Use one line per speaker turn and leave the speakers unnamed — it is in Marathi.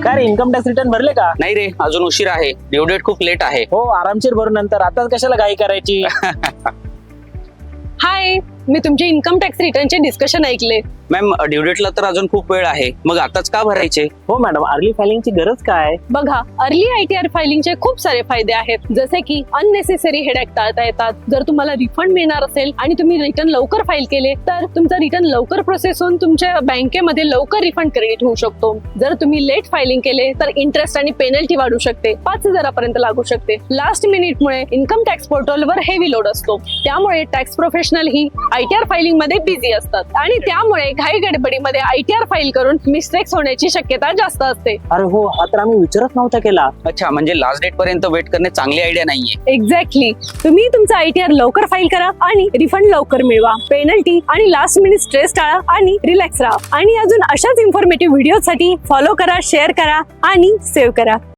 काय रे, इन्कम टॅक्स रिटर्न भरले का?
नाही रे, अजून उशीर आहे. ड्यू डेट खूप लेट आहे.
हो, आरामशीर भरून नंतर. आता कशाला घाई करायची?
हाय, मी तुमचे इन्कम टॅक्स रिटर्नचे डिस्कशन ऐकले.
मॅम, ड्यू डेटला तर अजून खूप वेळ आहे. मग आताच का भरायचे?
हो मॅडम, अर्ली फायलिंगची गरज काय?
बघा, अर्ली ITR फायलिंगचे खूप सारे फायदे आहेत, जसे की अननेसेसरी हेडेक टाळता येतात. जर तुम्हाला रिफंड मिळणार असेल आणि तुम्ही रिटर्न लवकर फाईल केले तर तुमचा रिटर्न लवकर प्रोसेस होऊन तुमच्या बँकेमध्ये लवकर रिफंड क्रेडिट होऊ शकतो. जर तुम्ही लेट फायलिंग केले तर इंटरेस्ट आणि पेनल्टी वाढू शकते, 5,000 पर्यंत लागू शकते. लास्ट मिनिट मुळे इन्कम टॅक्स पोर्टलवर हेवी लोड असतो, त्यामुळे टॅक्स प्रोफेशनल ही ITR फायलिंग मध्ये बिझी असतात आणि त्यामुळे घाई गडबडीमध्ये ITR फाईल करून मिस्टेक्स होण्याची शक्यता जास्त असते.
अरे हो, हा तर आम्ही विचारच नव्हता केला.
अच्छा, म्हणजे लास्ट डेट पर्यंत वेट करणे चांगली आयडिया नाहीये.
एक्झॅक्टली. तुम्ही तुमचा ITR लवकर फाईल करा आणि रिफंड लवकर मिळवा. पेनल्टी आणि लास्ट मिनिट स्ट्रेस टाळा आणि रिलॅक्स राहा. आणि अजून अशाच इन्फॉर्मेटिव्ह व्हिडिओसाठी फॉलो करा, शेअर करा आणि सेव्ह करा.